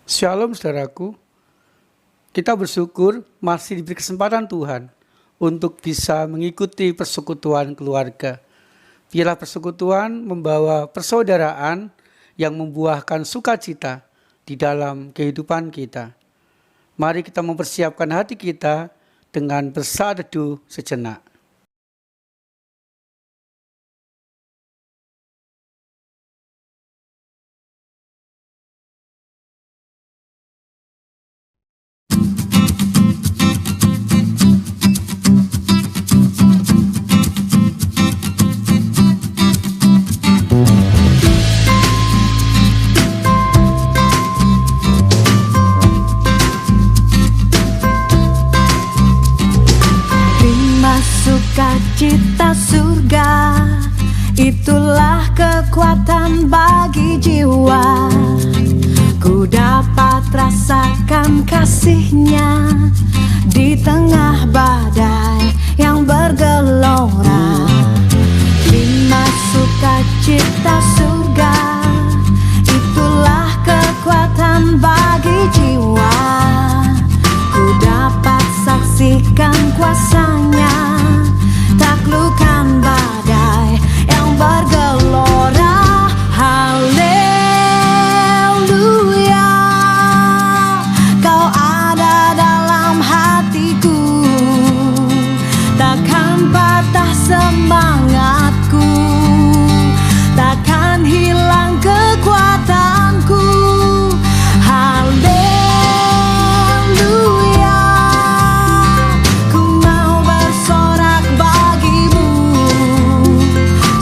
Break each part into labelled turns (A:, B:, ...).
A: Shalom saudaraku, kita bersyukur masih diberi kesempatan Tuhan untuk bisa mengikuti persekutuan keluarga. Biarlah persekutuan membawa persaudaraan yang membuahkan sukacita di dalam kehidupan kita. Mari kita mempersiapkan hati kita dengan bersaat teduh sejenak.
B: Sukacita surga, itulah kekuatan bagi jiwa. Ku dapat rasakan kasih-Nya di tengah badai yang bergelora. Lima sukacita surga, itulah kekuatan bagi jiwa. Ku dapat saksikan kuasa-Nya, taklukkan badai yang bergelora. Haleluya, Kau ada dalam hatiku, takkan patah semangatku, takkan hilang kekuatanku. Haleluya, ku mau bersorak bagimu,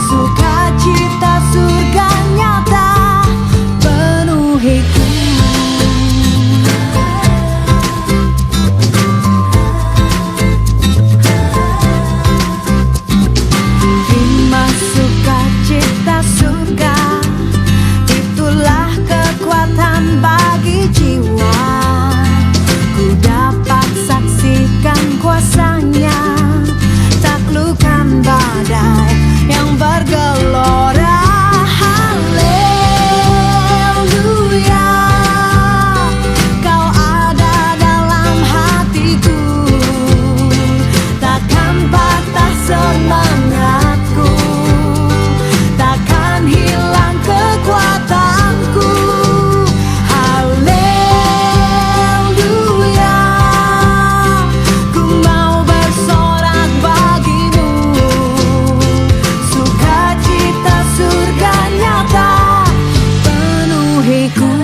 B: sukacita surga nyata penuhiku. Lima sukacita surga, itulah kekuatan bagi jiwa. Ku dapat saksikan kuasa-Nya, taklukkan badai yang bergelora. Haleluya, Kau ada dalam hatiku, takkan patah semangatku, takkan hilang kekuatanku. Haleluya, ku mau bersorak bagimu, sukacita surga nyata penuhiku.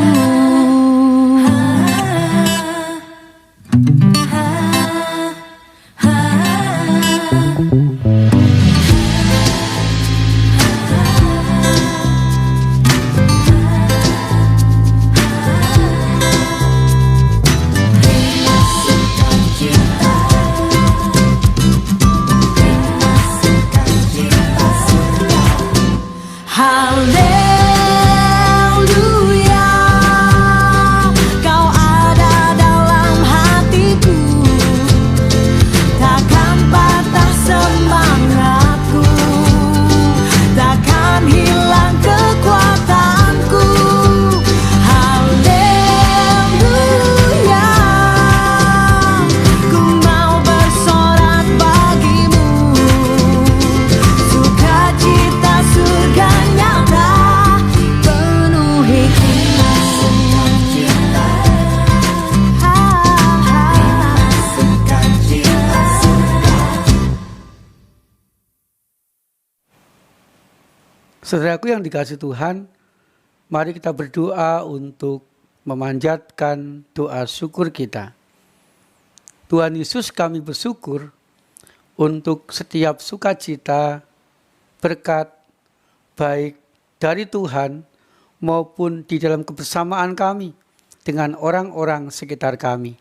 B: Haleluya, Kau ada dalam hatiku, takkan patah semangatku, takkan hilang kekuatanku. Haleluya, ku mau bersorak bagimu, sukacita surga nyata penuhiku.
A: Saudaraku yang dikasihi Tuhan, mari kita berdoa untuk memanjatkan doa syukur kita. Tuhan Yesus, kami bersyukur untuk setiap sukacita, berkat, baik dari Tuhan maupun di dalam kebersamaan kami dengan orang-orang sekitar kami.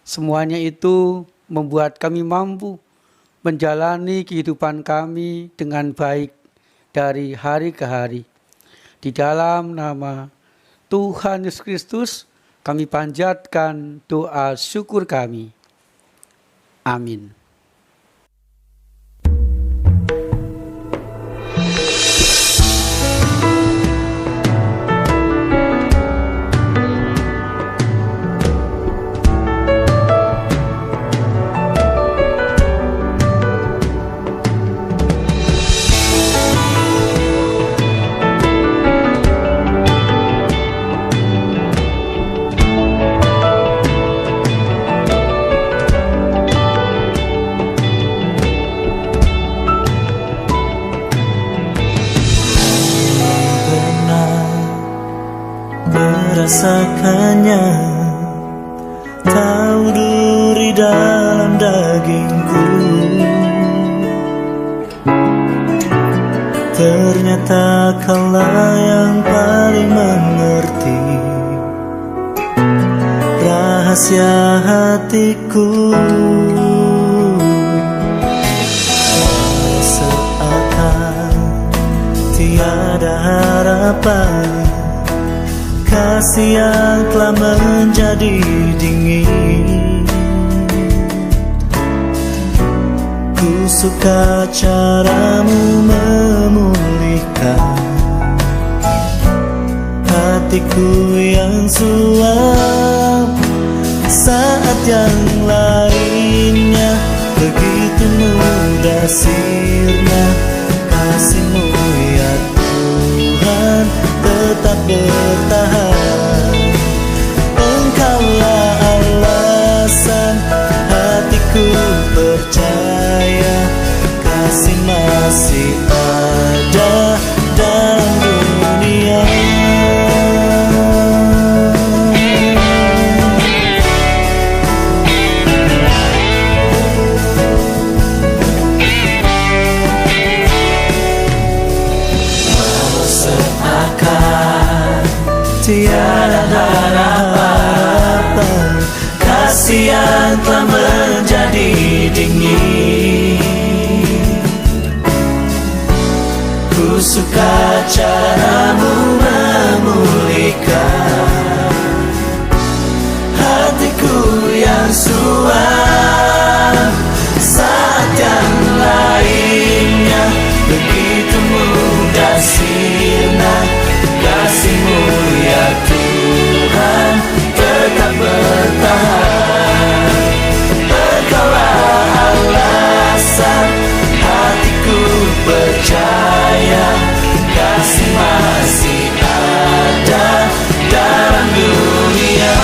A: Semuanya itu membuat kami mampu menjalani kehidupan kami dengan baik dari hari ke hari. Di dalam nama Tuhan Yesus Kristus, kami panjatkan doa syukur kami. Amin.
C: rasakannya, tahu duri dalam dagingku. Ternyata kaulah yang paling mengerti rahasia hatiku. Seakan tiada harapan, kasih yang telah menjadi dingin. Ku suka caramu memulihkan hatiku yang suam, saat yang lainnya begitu mudah sirna. Kasih-Mu ya Tuhan tetap bertahan. Engkaulah alasan hatiku percaya, kasih masih ada dalam dunia. Tiada harapan, kasih yang telah menjadi dingin. Ku suka caramu memulihkan hatiku yang suam, saat yang lainnya begitu mudah sirna. Kasih-Mu ya Tuhan tetap bertahan. Engkaulah alasan hatiku percaya, kasih masih ada dalam dunia.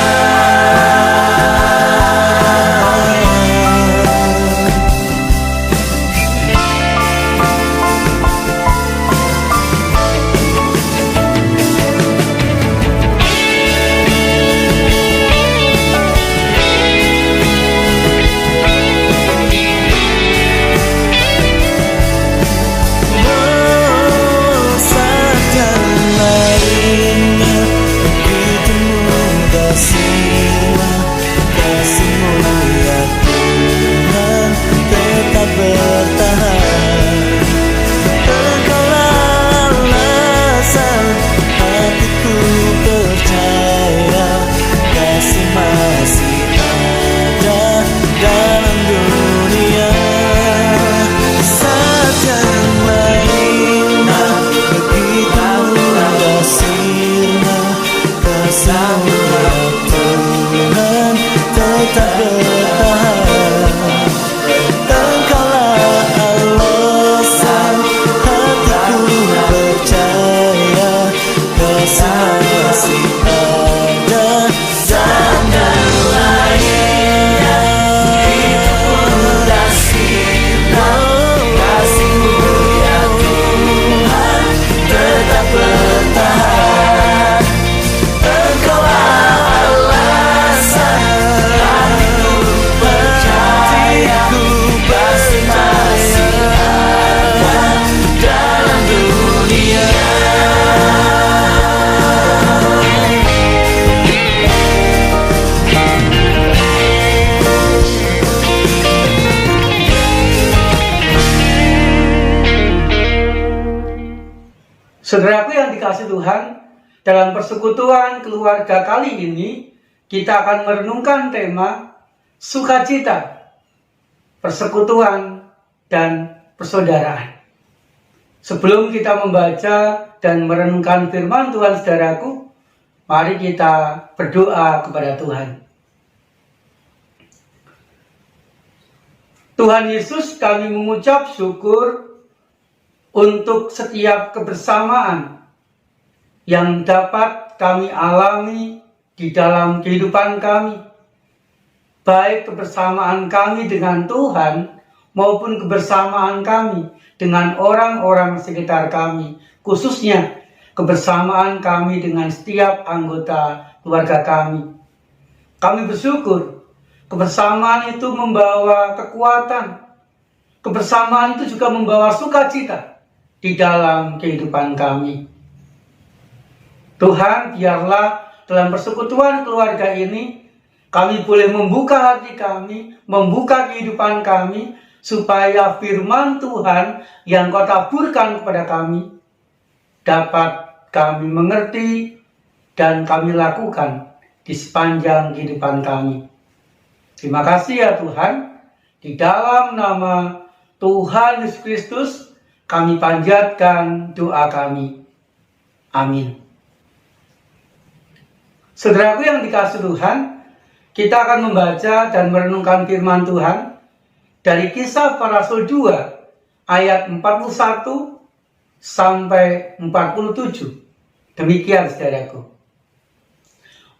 A: Saudaraku yang dikasihi Tuhan, dalam persekutuan keluarga kali ini kita akan merenungkan tema sukacita, persekutuan, dan persaudaraan. Sebelum kita membaca dan merenungkan firman Tuhan, saudaraku, mari kita berdoa kepada Tuhan. Tuhan Yesus, kami mengucap syukur untuk setiap kebersamaan yang dapat kami alami di dalam kehidupan kami, baik kebersamaan kami dengan Tuhan maupun kebersamaan kami dengan orang-orang sekitar kami, khususnya kebersamaan kami dengan setiap anggota keluarga kami. Kami bersyukur kebersamaan itu membawa kekuatan. Kebersamaan itu juga membawa sukacita di dalam kehidupan kami. Tuhan, biarlah dalam persekutuan keluarga ini kami boleh membuka hati kami, membuka kehidupan kami, supaya firman Tuhan yang Kau taburkan kepada kami dapat kami mengerti dan kami lakukan di sepanjang kehidupan kami. Terima kasih ya Tuhan, di dalam nama Tuhan Yesus Kristus kami panjatkan doa kami. Amin. Saudaraku yang dikasihi Tuhan, kita akan membaca dan merenungkan firman Tuhan dari Kisah Para Rasul 2 ayat 41 sampai 47. Demikian saudaraku.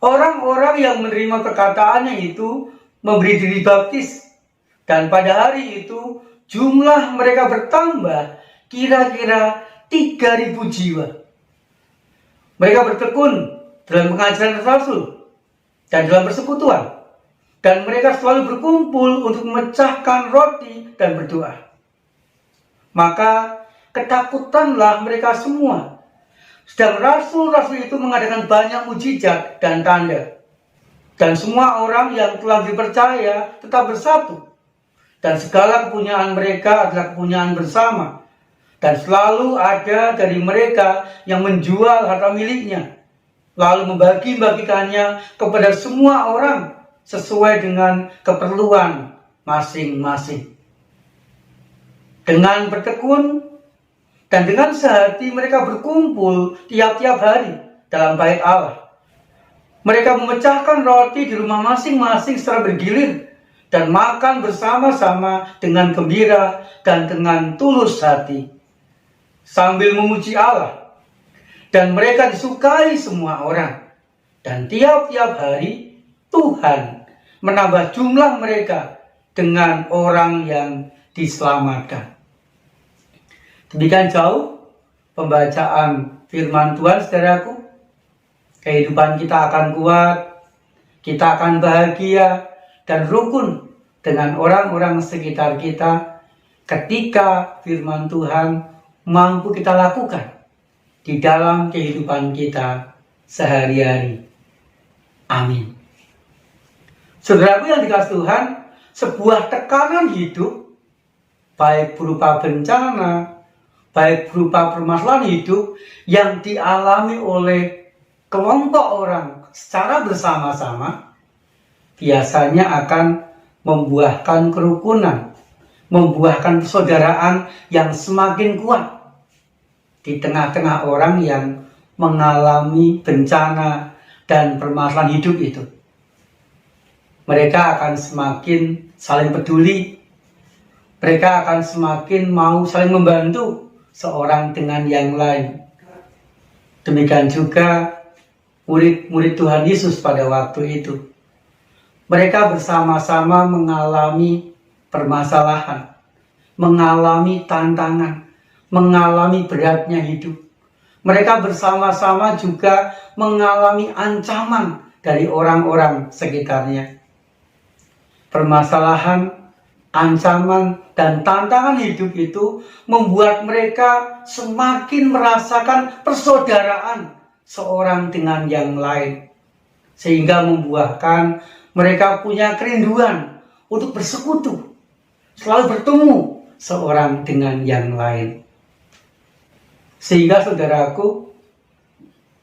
A: Orang-orang yang menerima perkataannya itu memberi diri baptis, dan pada hari itu jumlah mereka bertambah kira-kira 3.000 jiwa. Mereka bertekun dalam pengajaran Rasul dan dalam persekutuan, dan mereka selalu berkumpul untuk memecahkan roti dan berdoa. Maka ketakutanlah mereka semua. Sedang rasul-rasul itu mengadakan banyak mujizat dan tanda. Dan semua orang yang telah dipercaya tetap bersatu. Dan segala kepunyaan mereka adalah kepunyaan bersama. Dan selalu ada dari mereka yang menjual harta miliknya, lalu membagi-bagikannya kepada semua orang sesuai dengan keperluan masing-masing. Dengan bertekun dan dengan sehati mereka berkumpul tiap-tiap hari dalam bait Allah. Mereka memecahkan roti di rumah masing-masing secara bergilir dan makan bersama-sama dengan gembira dan dengan tulus hati, sambil memuji Allah. Dan mereka disukai semua orang. Dan tiap-tiap hari Tuhan menambah jumlah mereka dengan orang yang diselamatkan. Demikian jauh pembacaan firman Tuhan, saudaraku. Kehidupan kita akan kuat, kita akan bahagia dan rukun dengan orang-orang sekitar kita ketika firman Tuhan mampu kita lakukan di dalam kehidupan kita sehari-hari. Amin. Saudaraku yang dikasihi Tuhan, sebuah tekanan hidup, baik berupa bencana, baik berupa permasalahan hidup yang dialami oleh kelompok orang secara bersama-sama, biasanya akan membuahkan kerukunan, membuahkan persaudaraan yang semakin kuat di tengah-tengah orang yang mengalami bencana dan permasalahan hidup itu. Mereka akan semakin saling peduli, mereka akan semakin mau saling membantu seorang dengan yang lain. Demikian juga murid-murid Tuhan Yesus pada waktu itu. Mereka bersama-sama mengalami permasalahan, mengalami tantangan, mengalami beratnya hidup. Mereka bersama-sama juga mengalami ancaman dari orang-orang sekitarnya. Permasalahan, ancaman, dan tantangan hidup itu membuat mereka semakin merasakan persaudaraan seorang dengan yang lain, sehingga membuahkan mereka punya kerinduan untuk bersekutu, selalu bertemu seorang dengan yang lain. Sehingga saudaraku,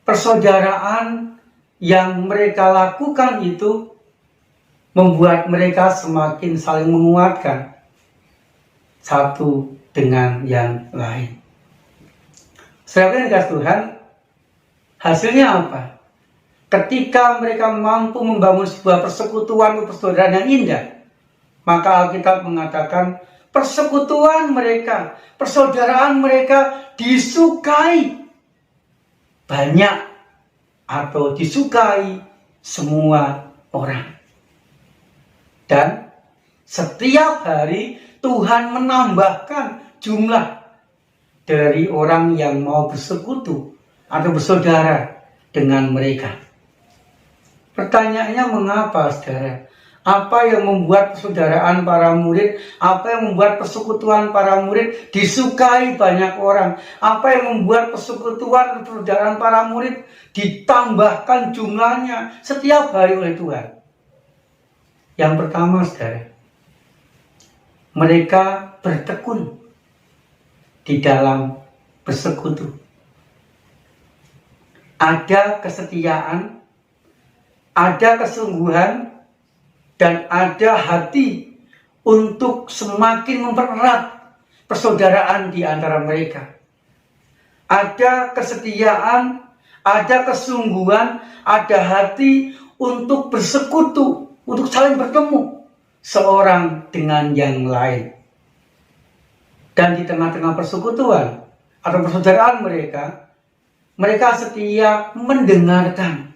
A: persaudaraan yang mereka lakukan itu membuat mereka semakin saling menguatkan satu dengan yang lain. Saudara yang dikasihi Tuhan, hasilnya apa? Ketika mereka mampu membangun sebuah persekutuan persaudaraan yang indah, maka Alkitab mengatakan persekutuan mereka, persaudaraan mereka disukai banyak atau disukai semua orang. Dan setiap hari Tuhan menambahkan jumlah dari orang yang mau bersekutu atau bersaudara dengan mereka. Pertanyaannya mengapa, saudara? Apa yang membuat persaudaraan para murid, apa yang membuat persekutuan para murid disukai banyak orang? Apa yang membuat persekutuan persaudaraan para murid ditambahkan jumlahnya setiap hari oleh Tuhan? Yang pertama, saudara, mereka bertekun di dalam bersekutu. Ada kesetiaan, ada kesungguhan, dan ada hati untuk semakin mempererat persaudaraan di antara mereka. Ada kesetiaan, ada kesungguhan, ada hati untuk bersekutu, untuk saling bertemu seorang dengan yang lain. Dan di tengah-tengah persekutuan atau persaudaraan mereka, mereka setia mendengarkan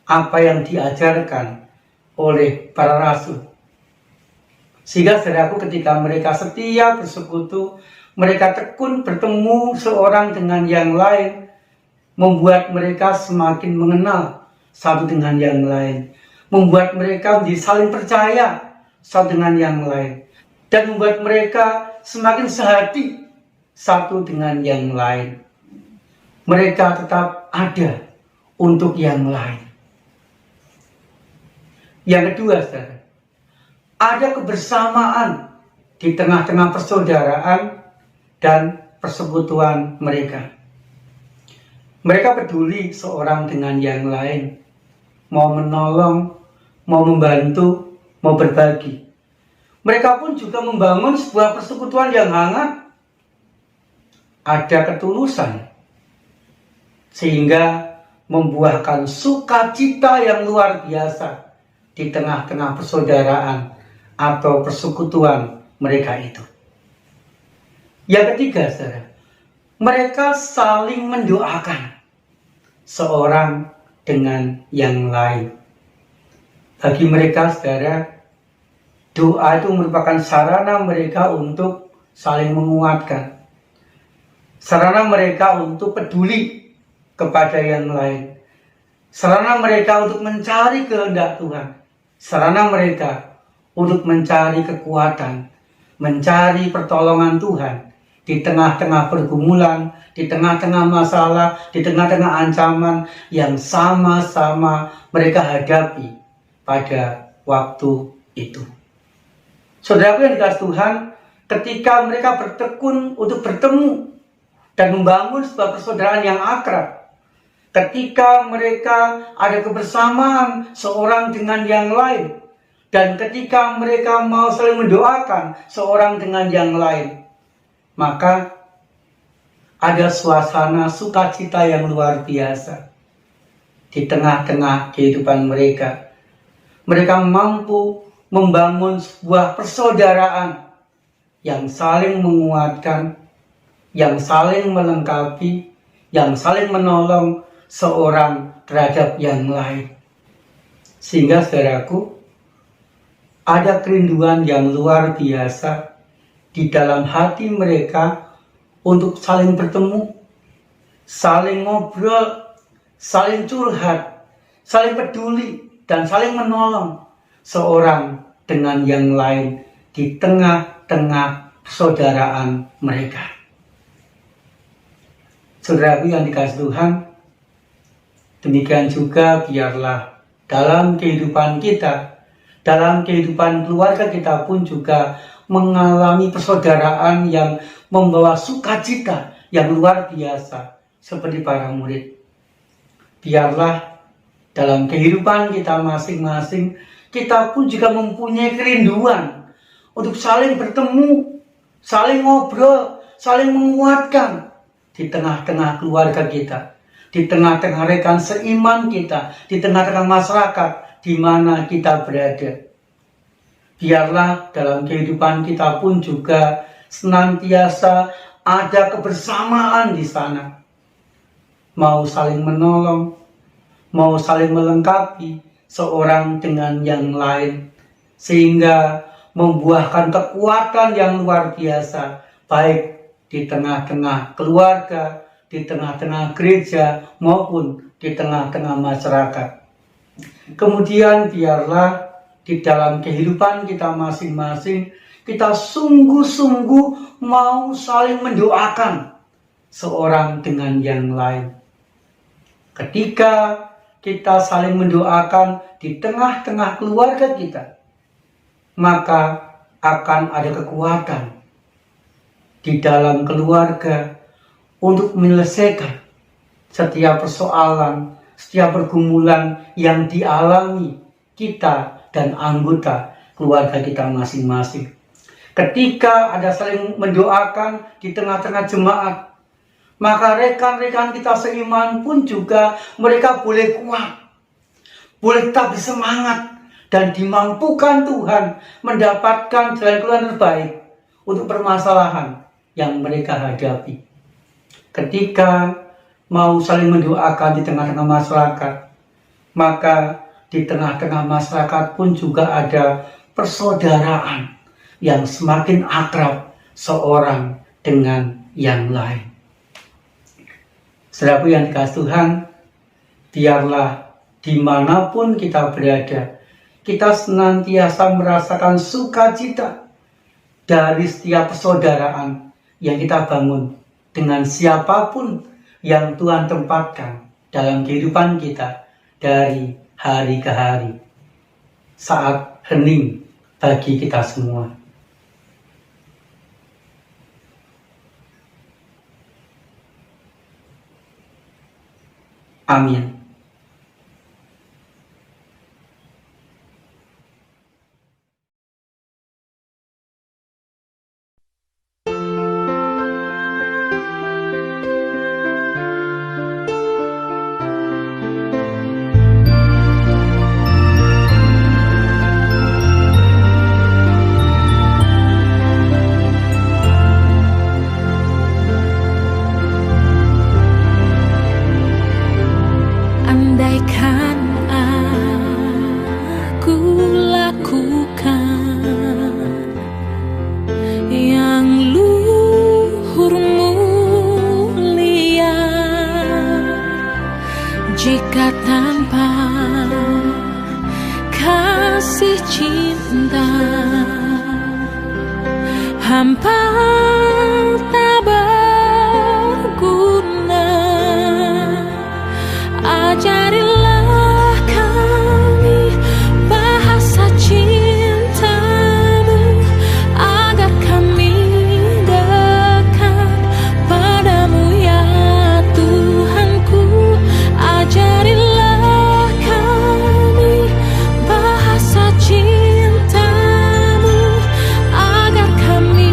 A: apa yang diajarkan oleh para rasul. Sehingga saudaraku, ketika mereka setia bersekutu, mereka tekun bertemu seorang dengan yang lain, membuat mereka semakin mengenal satu dengan yang lain, membuat mereka menjadi saling percaya satu dengan yang lain, dan membuat mereka semakin sehati satu dengan yang lain. Mereka tetap ada untuk yang lain. Yang kedua, saudara, ada kebersamaan di tengah-tengah persaudaraan dan persekutuan mereka. Mereka peduli seorang dengan yang lain, mau menolong, mau membantu, mau berbagi. Mereka pun juga membangun sebuah persekutuan yang hangat. Ada ketulusan, sehingga membuahkan sukacita yang luar biasa di tengah-tengah persaudaraan atau persekutuan mereka itu. Yang ketiga, saudara, mereka saling mendoakan seorang dengan yang lain. Bagi mereka, saudara, doa itu merupakan sarana mereka untuk saling menguatkan, sarana mereka untuk peduli kepada yang lain, sarana mereka untuk mencari kehendak Tuhan, sarana mereka untuk mencari kekuatan, mencari pertolongan Tuhan di tengah-tengah pergumulan, di tengah-tengah masalah, di tengah-tengah ancaman yang sama-sama mereka hadapi pada waktu itu. Saudara yang dikasihi Tuhan, ketika mereka bertekun untuk bertemu dan membangun sebuah persaudaraan yang akrab, ketika mereka ada kebersamaan seorang dengan yang lain, dan ketika mereka mau saling mendoakan seorang dengan yang lain, maka ada suasana sukacita yang luar biasa di tengah-tengah kehidupan mereka. Mereka mampu membangun sebuah persaudaraan yang saling menguatkan, yang saling melengkapi, yang saling menolong seorang terhadap yang lain. Sehingga saudaraku, ada kerinduan yang luar biasa di dalam hati mereka untuk saling bertemu, saling ngobrol, saling curhat, saling peduli, dan saling menolong seorang dengan yang lain di tengah-tengah persaudaraan mereka. Saudaraku yang dikasihi Tuhan, demikian juga biarlah dalam kehidupan kita, dalam kehidupan keluarga kita pun juga mengalami persaudaraan yang membawa sukacita yang luar biasa seperti para murid. Biarlah dalam kehidupan kita masing-masing, kita pun juga mempunyai kerinduan untuk saling bertemu, saling ngobrol, saling menguatkan di tengah-tengah keluarga kita, di tengah-tengah rekan seiman kita, di tengah-tengah masyarakat di mana kita berada. Biarlah dalam kehidupan kita pun juga senantiasa ada kebersamaan di sana. Mau saling menolong, mau saling melengkapi seorang dengan yang lain, sehingga membuahkan kekuatan yang luar biasa, baik di tengah-tengah keluarga, di tengah-tengah gereja maupun di tengah-tengah masyarakat. Kemudian biarlah di dalam kehidupan kita masing-masing, kita sungguh-sungguh mau saling mendoakan seorang dengan yang lain. Ketika kita saling mendoakan di tengah-tengah keluarga kita, maka akan ada kekuatan di dalam keluarga untuk menyelesaikan setiap persoalan, setiap pergumulan yang dialami kita dan anggota keluarga kita masing-masing. Ketika ada saling mendoakan di tengah-tengah jemaat, maka rekan-rekan kita seiman pun juga mereka boleh kuat, boleh tetap bersemangat, dan dimampukan Tuhan mendapatkan jalan keluar terbaik untuk permasalahan yang mereka hadapi. Ketika mau saling mendoakan di tengah-tengah masyarakat, maka di tengah-tengah masyarakat pun juga ada persaudaraan yang semakin akrab seorang dengan yang lain. Saudaraku yang dikasihi Tuhan, biarlah dimanapun kita berada, kita senantiasa merasakan sukacita dari setiap persaudaraan yang kita bangun dengan siapapun yang Tuhan tempatkan dalam kehidupan kita dari hari ke hari, saat hening bagi kita semua. Amin.
B: Andaikan aku lakukan yang luhur mulia, jika tanpa kasih cinta hampa tak berguna. Ajarilah kami bahasa cintamu, agar kami dekat padamu ya Tuhanku. Ajarilah kami bahasa cintamu, agar kami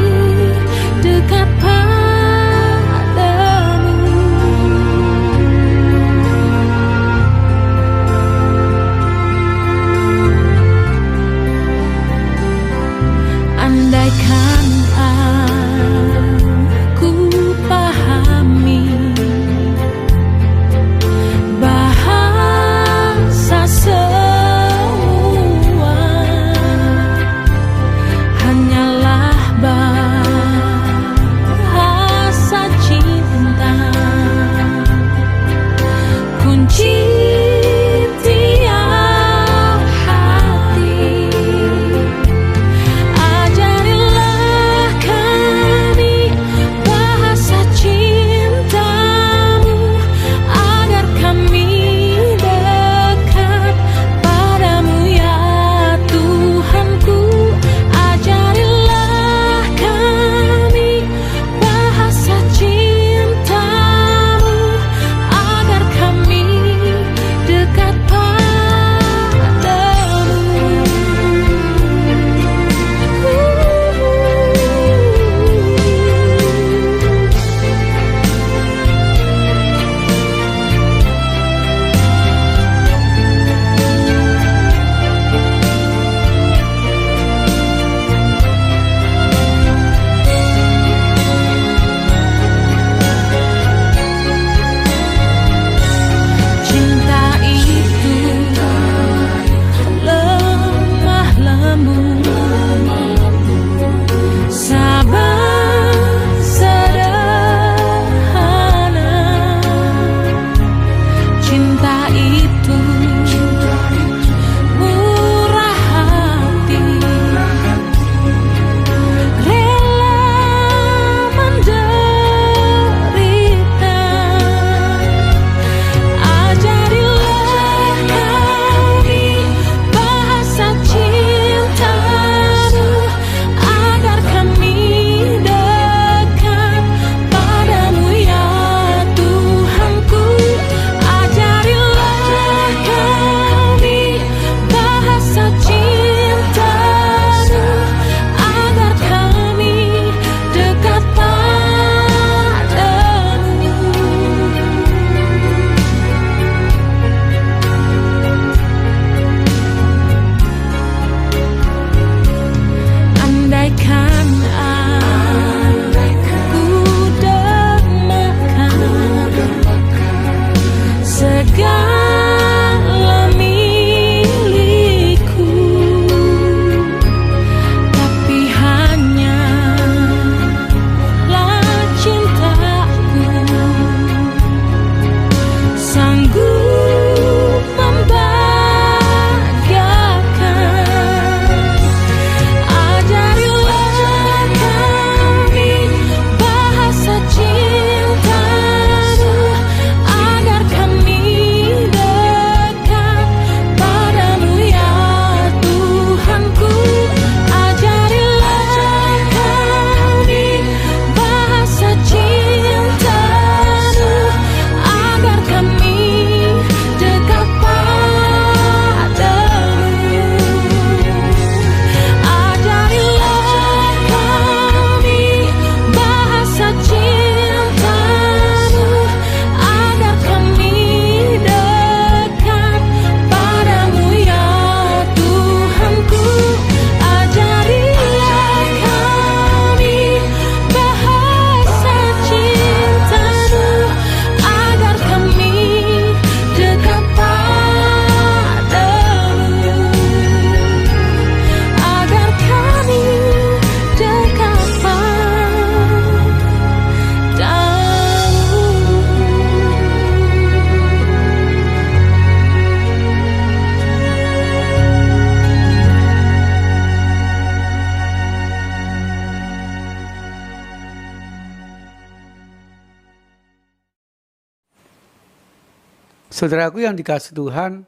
A: Saudaraku yang dikasihi Tuhan,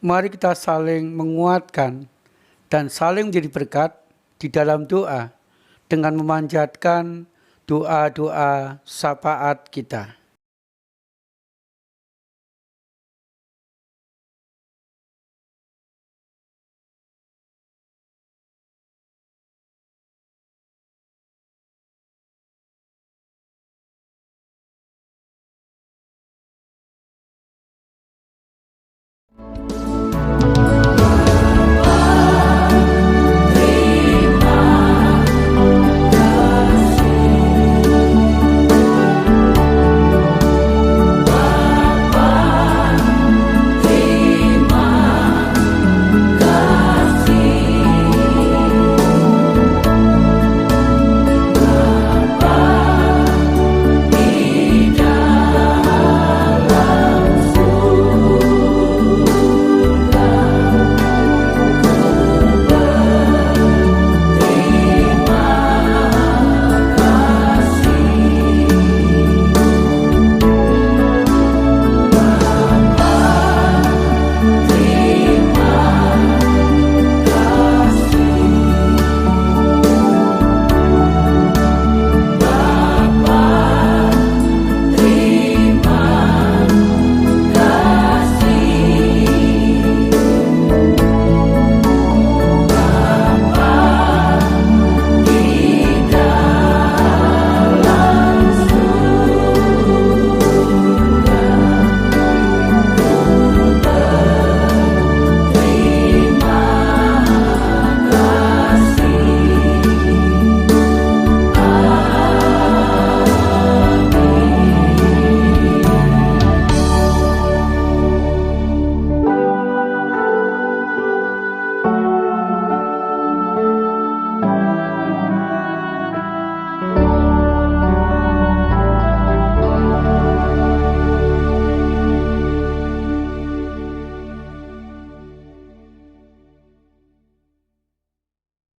A: mari kita saling menguatkan dan saling menjadi berkat di dalam doa dengan memanjatkan doa-doa syafaat kita.